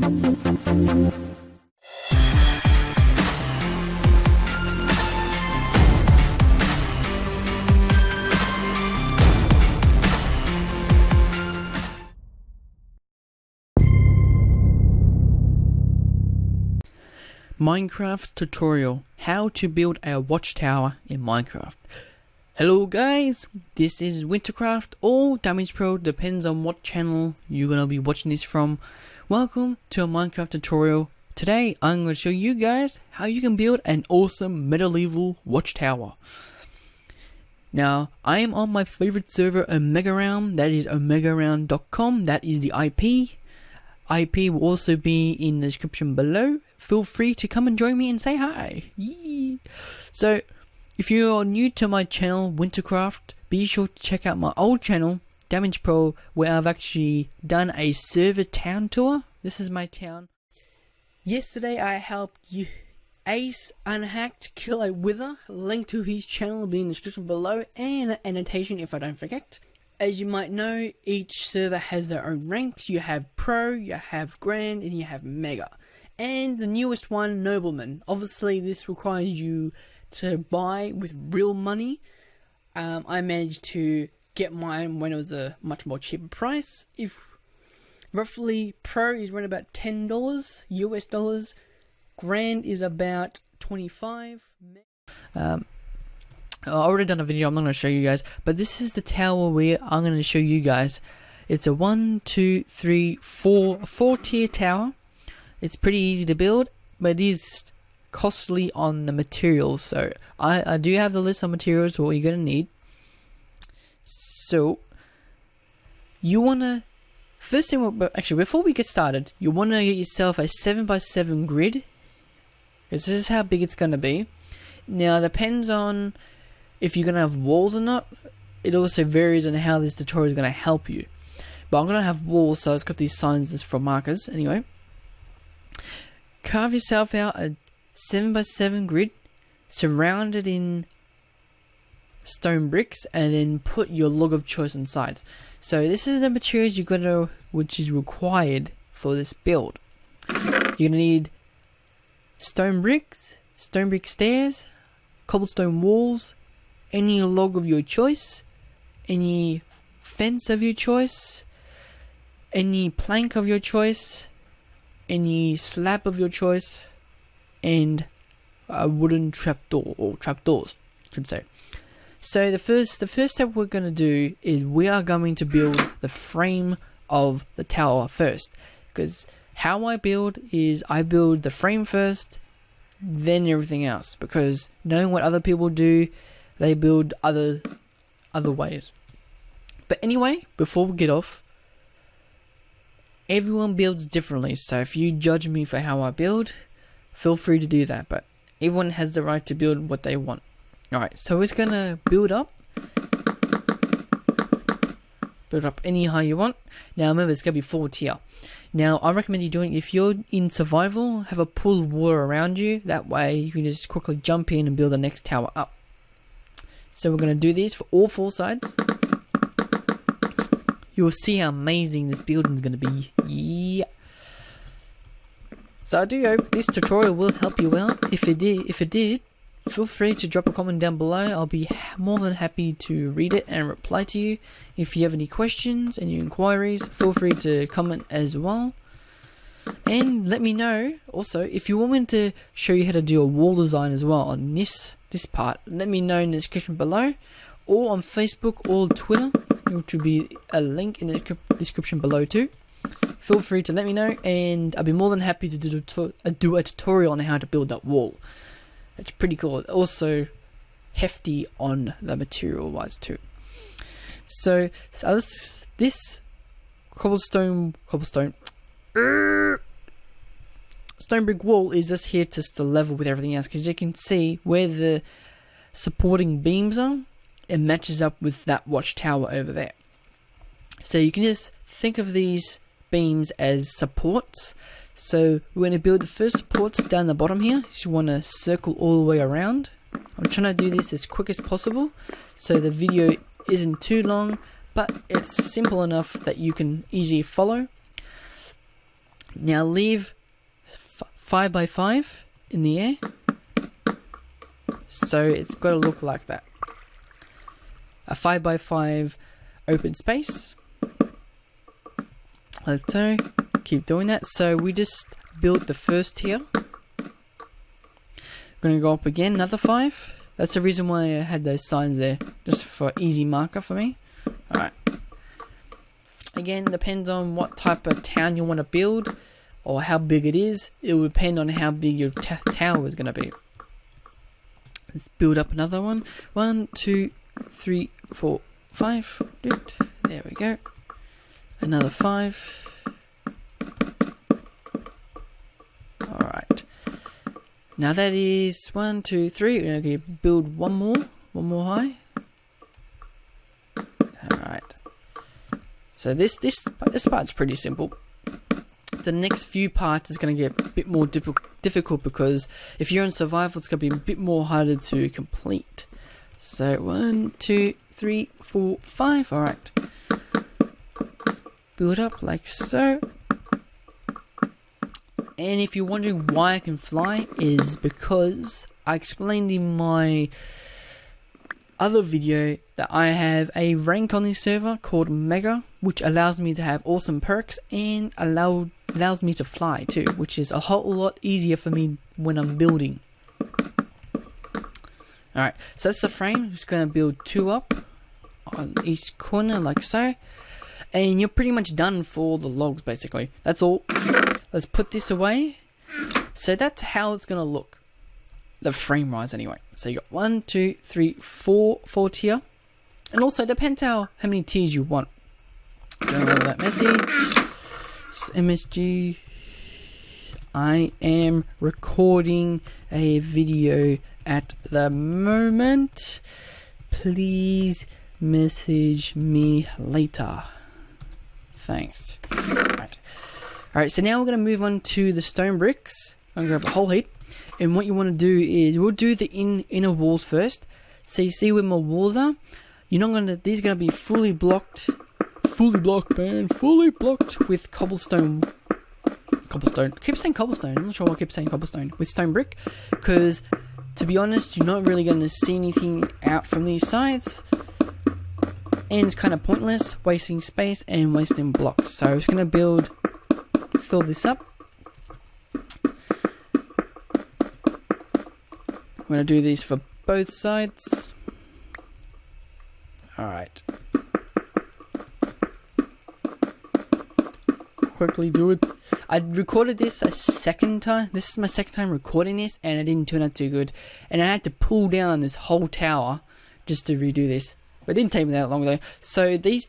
Minecraft tutorial, how to build a watchtower in Minecraft. Hello guys, this is Wintercraft or Damage Pro, depends on what channel you're gonna be watching this from. Welcome to a Minecraft tutorial. Today I'm gonna show you guys how you can build an awesome medieval watchtower. Now I am on my favorite server, Omega Realm, that is omegarealm.com, that is the IP. IP will also be in the description below. Feel free to come and join me and say hi. Yee. So, if you are new to my channel, Wintercraft, be sure to check out my old channel, Damage Pro, where I've actually done a server town tour. This is my town. Yesterday I helped you Ace Unhacked kill a wither. Link to his channel will be in the description below and an annotation if I don't forget. As you might know, each server has their own ranks. You have Pro, you have Grand, and you have Mega. And the newest one, Nobleman. Obviously, this requires you to buy with real money. I managed to get mine when it was a much more cheaper price. If roughly Pro is around about $10 US dollars, Grand is about 25. I've already done a video, I'm not going to show you guys, but this is the tower where I'm going to show you guys. It's a 4 tier tower. It's pretty easy to build, but it is costly on the materials. So I do have the list of materials what you're going to need. So you want to, first thing, actually before we get started, you want to get yourself a 7x7 grid, because this is how big it's going to be. Now it depends on if you're going to have walls or not. It also varies on how this tutorial is going to help you. But I'm going to have walls, so it's got these signs for markers. Anyway, carve yourself out a 7x7 grid, surrounded in stone bricks, and then put your log of choice inside. So this is the materials you're going to, which is required for this build. You're going to need stone bricks, stone brick stairs, cobblestone walls, any log of your choice, any fence of your choice, any plank of your choice, any slab of your choice, and a wooden trapdoor, or trapdoors, I should say. So the first step we're going to do is we are going to build the frame of the tower first, because how I build is I build the frame first, then everything else, because knowing what other people do, they build other ways. But anyway, before we get off, everyone builds differently, so if you judge me for how I build, feel free to do that, but everyone has the right to build what they want. Alright, so it's gonna build up any height you want. Now remember, it's gonna be 4 tier. Now I recommend you doing, if you're in survival, have a pool of water around you, that way you can just quickly jump in and build the next tower up. So we're gonna do these for all 4 sides. You'll see how amazing this building is gonna be. Yeah. So I do hope this tutorial will help you out. If it did, feel free to drop a comment down below. I'll be more than happy to read it and reply to you. If you have any questions, any inquiries, feel free to comment as well. And let me know also if you want me to show you how to do a wall design as well on this part. Let me know in the description below, or on Facebook or Twitter, which will be a link in the description below too. Feel free to let me know, and I'll be more than happy to do a tutorial on how to build that wall. It's pretty cool. Also hefty on the material wise too. So this cobblestone stone brick wall is just here just to level with everything else, because you can see where the supporting beams are, it matches up with that watchtower over there. So you can just think of these beams as supports. So we're going to build the first supports down the bottom here. You want to circle all the way around. I'm trying to do this as quick as possible so the video isn't too long, but it's simple enough that you can easily follow. Now leave 5 by 5 in the air. So it's got to look like that. A 5 by 5 open space. Let's keep doing that. So we just built the first tier. Going to go up again, another 5. That's the reason why I had those signs there, just for easy marker for me. Alright. Again, depends on what type of town you want to build, or how big it is. It will depend on how big your tower is going to be. Let's build up another one. 1, 2, 3, 4, 5. There we go. Another 5. Alright. Now that is 1, 2, 3. We're going to build one more high. Alright. So this part's pretty simple. The next few parts is going to get a bit more difficult because if you're in survival, it's going to be a bit more harder to complete. So 1, 2, 3, 4, 5. Alright. Let's build up like so. And if you're wondering why I can fly, is because I explained in my other video that I have a rank on this server called Mega, which allows me to have awesome perks and allows me to fly too, which is a whole lot easier for me when I'm building. Alright, so that's the frame. I'm just going to build 2 up on each corner like so. And you're pretty much done for the logs basically. That's all. Let's put this away. So that's how it's going to look. The frame rise anyway. So you got 1, 2, 3, 4 tier. And also it depends how many tiers you want. Don't remember that message. MSG. I am recording a video at the moment. Please message me later. Thanks. Alright, so now we're going to move on to the stone bricks. I'm going to grab a whole heap. And what you want to do is, we'll do the inner walls first. So you see where my walls are? You're not going to, these are going to be fully blocked. Fully blocked, man. Fully blocked with cobblestone. I keep saying cobblestone. I'm not sure why I keep saying cobblestone. With stone brick. Because, to be honest, you're not really going to see anything out from these sides. And it's kind of pointless. Wasting space and wasting blocks. So I'm just going to fill this up. I'm going to do these for both sides. Alright. Quickly do it. I recorded this a second time. This is my second time recording this and it didn't turn out too good. And I had to pull down this whole tower just to redo this. But it didn't take me that long though. So the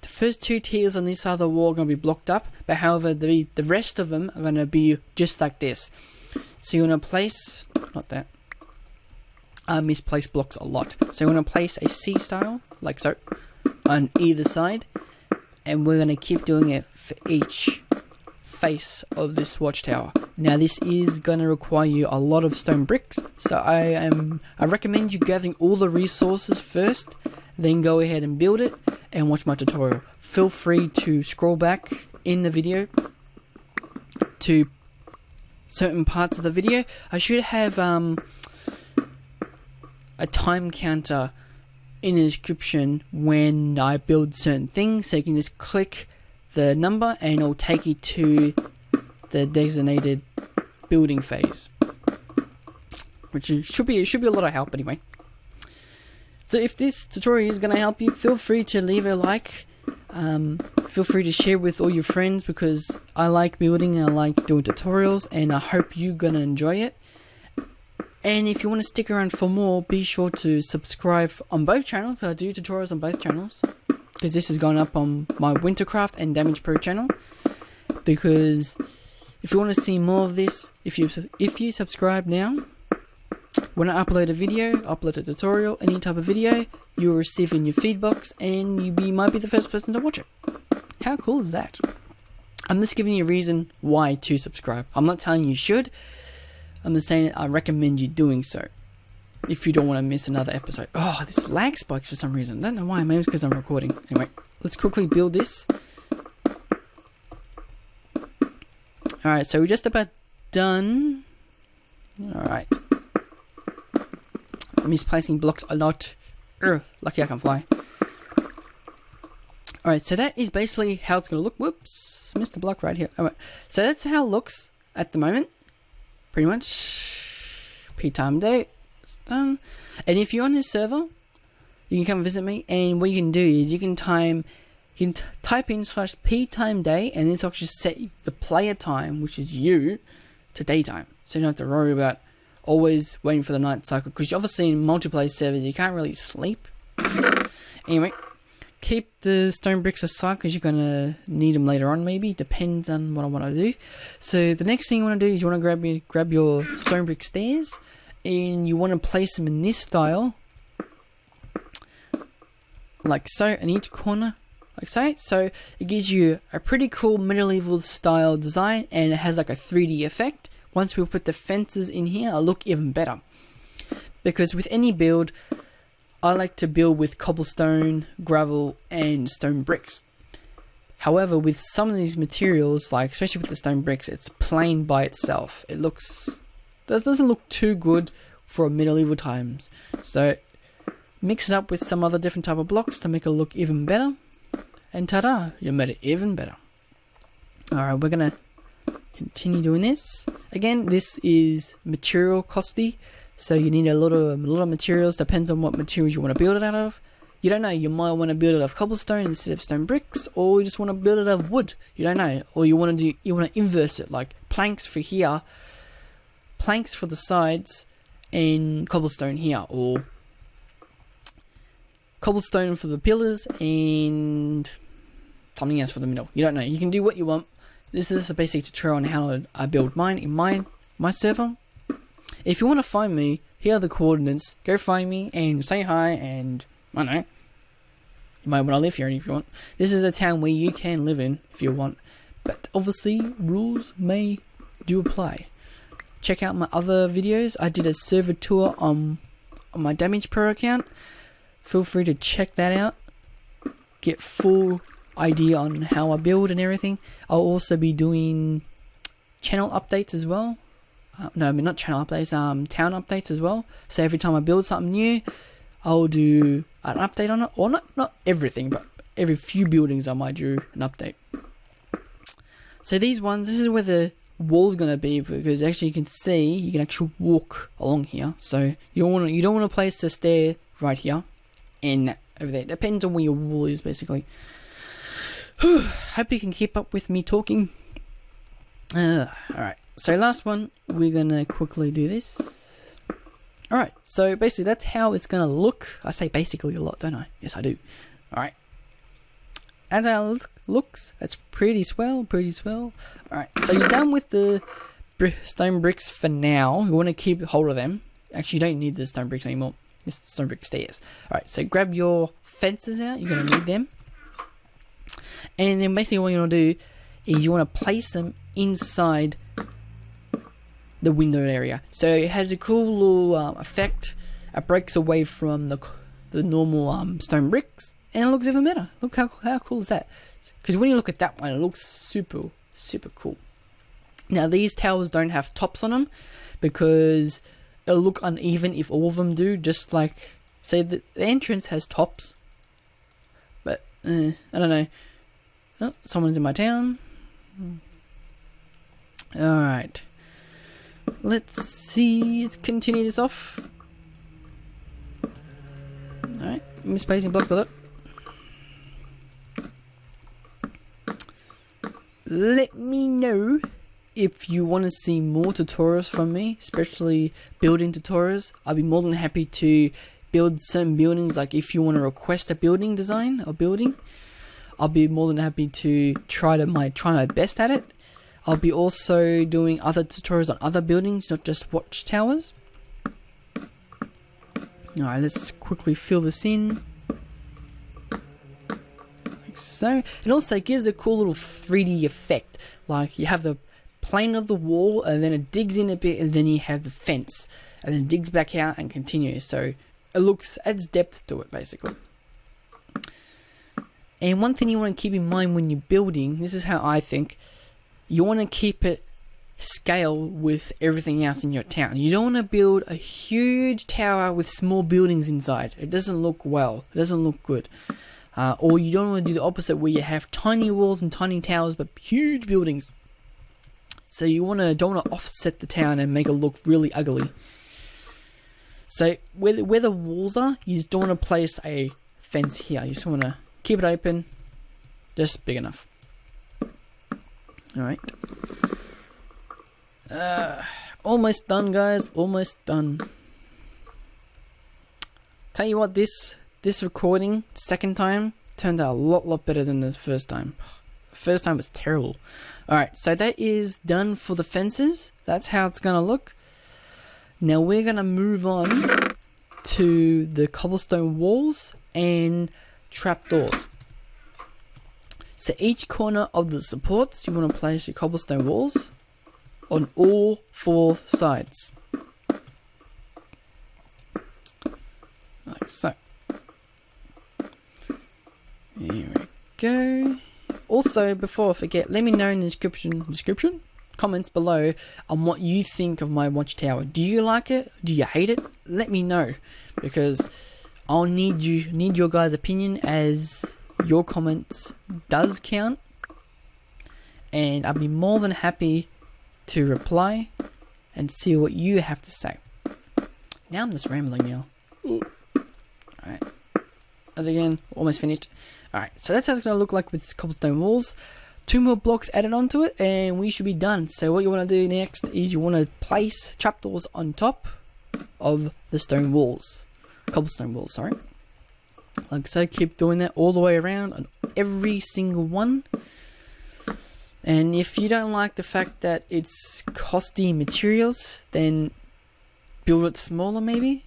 first 2 tiers on this side of the wall are going to be blocked up. But however, the rest of them are going to be just like this. So you're going to place, not that, I misplace blocks a lot. So you're going to place a C style, like so, on either side. And we're going to keep doing it for each face of this watchtower. Now this is going to require you a lot of stone bricks. So I recommend you gathering all the resources first. Then go ahead and build it and watch my tutorial. Feel free to scroll back in the video to certain parts of the video. I should have a time counter in the description when I build certain things, so you can just click the number and it'll take you to the designated building phase, which should be a lot of help anyway. So if this tutorial is going to help you, feel free to leave a like. Feel free to share with all your friends, because I like building and I like doing tutorials, and I hope you're going to enjoy it. And if you want to stick around for more, be sure to subscribe on both channels. I do tutorials on both channels, because this is going up on my Wintercraft and Damage Pro channel. Because if you want to see more of this, if you subscribe now, when I upload a video, upload a tutorial, any type of video, you'll receive in your feed box, and you might be the first person to watch it. How cool is that? I'm just giving you a reason why to subscribe. I'm not telling you should. I'm just saying I recommend you doing so, if you don't want to miss another episode. Oh, this lag spikes for some reason. I don't know why. Maybe it's because I'm recording. Anyway, let's quickly build this. Alright, so we're just about done. Alright. Misplacing blocks a lot. Lucky I can fly. Alright, so that is basically how it's going to look. Whoops, missed a block right here. Alright, so that's how it looks at the moment. Pretty much. P time day. It's done. And if you're on this server, you can come visit me. And what you can do is you can type in /p time day, and this will actually set the player time, which is you, to daytime. So you don't have to worry about always waiting for the night cycle. Because obviously in multiplayer servers, you can't really sleep. Anyway. Keep the stone bricks aside because you're going to need them later on, maybe. Depends on what I want to do. So the next thing you want to do is you want to grab your stone brick stairs. And you want to place them in this style. Like so, in each corner. Like so. So it gives you a pretty cool medieval style design. And it has like a 3D effect. Once we put the fences in here, it'll look even better. Because with any build, I like to build with cobblestone, gravel, and stone bricks. However, with some of these materials, like especially with the stone bricks, it's plain by itself. It doesn't look too good for medieval times. So mix it up with some other different type of blocks to make it look even better. And ta-da, you made it even better. Alright, we're gonna continue doing this. Again, this is material costly. So you need a lot of materials. Depends on what materials you want to build it out of. You don't know. You might want to build it out of cobblestone instead of stone bricks, or you just want to build it out of wood. You don't know. Or you want to inverse it, like planks for here, planks for the sides, and cobblestone here, or cobblestone for the pillars and something else for the middle. You don't know. You can do what you want. This is a basic tutorial on how I build mine in my server. If you want to find me, here are the coordinates. Go find me and say hi, and I don't know. You might want to live here if you want. This is a town where you can live in if you want. But obviously, rules do apply. Check out my other videos. I did a server tour on my Damage Pro account. Feel free to check that out. Get full idea on how I build and everything. I'll also be doing channel updates as well. No, I mean not channel updates, town updates as well. So every time I build something new, I'll do an update on it. Or not everything, but every few buildings I might do an update. So these ones, this is where the wall's gonna be, because actually you can see you can actually walk along here. So you don't want to place the stair right here and over there. Depends on where your wall is, basically. Hope you can keep up with me talking. Alright, so last one, we're gonna quickly do this. Alright, so basically that's how it's gonna look. I say basically a lot, don't I? Yes, I do. Alright. As how it looks, that's pretty swell. Alright, so you're done with the stone bricks for now. You want to keep hold of them. Actually, you don't need the stone bricks anymore. It's the stone brick stairs. Alright, so grab your fences out. You're gonna need them. And then basically what you want to do is you want to place them inside the window area. So it has a cool little effect. It breaks away from the normal stone bricks, and it looks even better. Look how cool is that? Because when you look at that one, it looks super cool. Now these towers don't have tops on them because it'll look uneven if all of them do. Just like, say the entrance has tops, but I don't know. Oh, someone's in my town. Alright. Let's see. Let's continue this off. Alright. Misplacing blocks a lot. Let me know if you want to see more tutorials from me, especially building tutorials. I'll be more than happy to build certain buildings. Like if you want to request a building design or building, I'll be more than happy to try my best at it. I'll be also doing other tutorials on other buildings, not just watchtowers. Alright, let's quickly fill this in. Like so. It also gives a cool little 3D effect. Like you have the plane of the wall, and then it digs in a bit, and then you have the fence. And then it digs back out and continues. So it adds depth to it, basically. And one thing you want to keep in mind when you're building, this is how I think, you want to keep it scale with everything else in your town. You don't want to build a huge tower with small buildings inside. It doesn't look well. It doesn't look good. Or you don't want to do the opposite where you have tiny walls and tiny towers but huge buildings. So you don't want to offset the town and make it look really ugly. So where the walls are, you just don't want to place a fence here. You just want to keep it open, just big enough. Alright. Almost done, guys. Almost done. Tell you what, this recording, second time, turned out a lot better than the first time. The first time was terrible. Alright, so that is done for the fences. That's how it's going to look. Now we're going to move on to the cobblestone walls and trapdoors. So each corner of the supports, you want to place your cobblestone walls on all 4 sides. Like so. Here we go. Also, before I forget, let me know in the description, comments below on what you think of my watchtower. Do you like it? Do you hate it? Let me know, because I'll need your guys' opinion, as your comments does count, and I'll be more than happy to reply and see what you have to say. Now I'm just rambling now. Alright. As again, almost finished. Alright, so that's how it's going to look like with cobblestone walls. 2 more blocks added onto it and we should be done. So what you want to do next is you want to place trapdoors on top of the stone walls. Cobblestone walls, sorry. Like so, keep doing that all the way around on every single one. And if you don't like the fact that it's costly materials, then build it smaller maybe.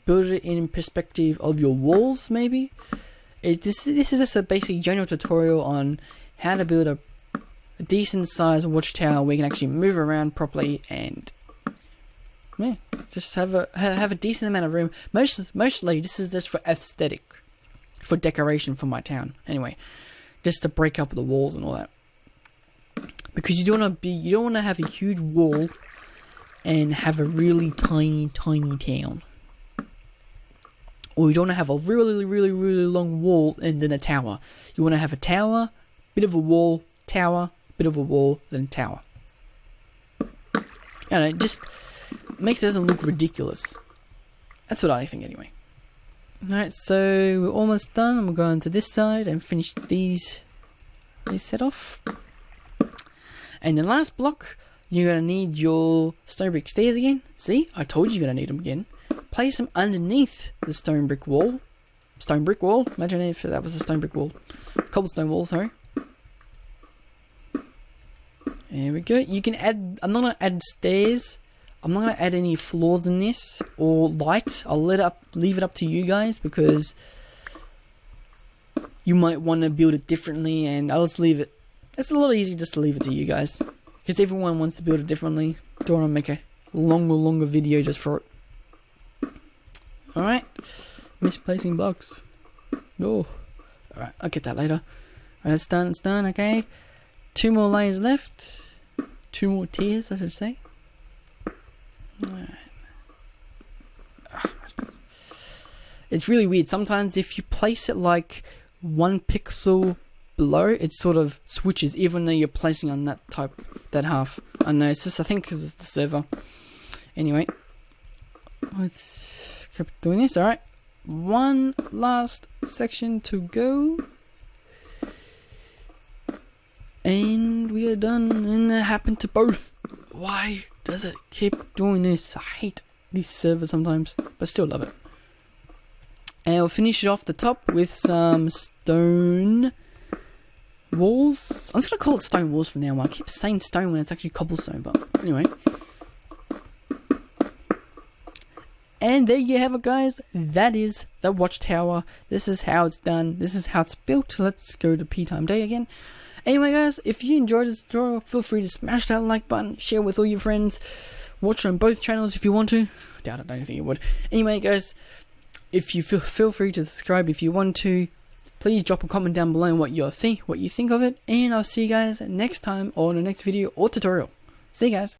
Build it in perspective of your walls maybe. This is just a basic general tutorial on how to build a decent sized watchtower where you can actually move around properly and yeah, just have a decent amount of room. Mostly this is just for aesthetic, for decoration for my town. Anyway, just to break up the walls and all that. Because you don't want to have a huge wall and have a really tiny town. Or you don't want to have a really long wall and then a tower. You want to have a tower, bit of a wall, tower, bit of a wall, then tower. You know, just makes it doesn't look ridiculous. That's what I think anyway. Alright, so we're almost done. I'm going to this side and finish these set off. And the last block, you're going to need your stone brick stairs again. See, I told you you're going to need them again. Place them underneath the stone brick wall. Imagine if that was a stone brick wall. Cobblestone wall, sorry. There we go. You can add, I'm not going to add stairs. I'm not going to add any floors in this or light. I'll leave it up to you guys, because you might want to build it differently, and I'll just leave it. It's a lot easier just to leave it to you guys, because everyone wants to build it differently. Don't want to make a longer video just for it. Alright. Misplacing blocks. No. Alright, I'll get that later. Alright, it's done, okay. 2 more layers left. 2 more tiers, I should say. Alright. It's really weird. Sometimes if you place it like 1 pixel below, it sort of switches, even though you're placing on that half. I know, it's just, I think because it's the server. Anyway. Let's keep doing this. Alright. 1 last section to go. And we are done. And that happened to both. Why does it keep doing this? I hate this server sometimes, but still love it. And we'll finish it off the top with some stone walls. I'm just going to call it stone walls from now on. I keep saying stone when it's actually cobblestone, but anyway. And there you have it, guys. That is the watchtower. This is how it's done. This is how it's built. Let's go to P time day again. Anyway, guys, if you enjoyed this tutorial, feel free to smash that like button, share with all your friends, watch on both channels if you want to. Doubt it, I don't think you would. Anyway, guys, if you feel free to subscribe if you want to. Please drop a comment down below what you think of it, and I'll see you guys next time or in the next video or tutorial. See you guys.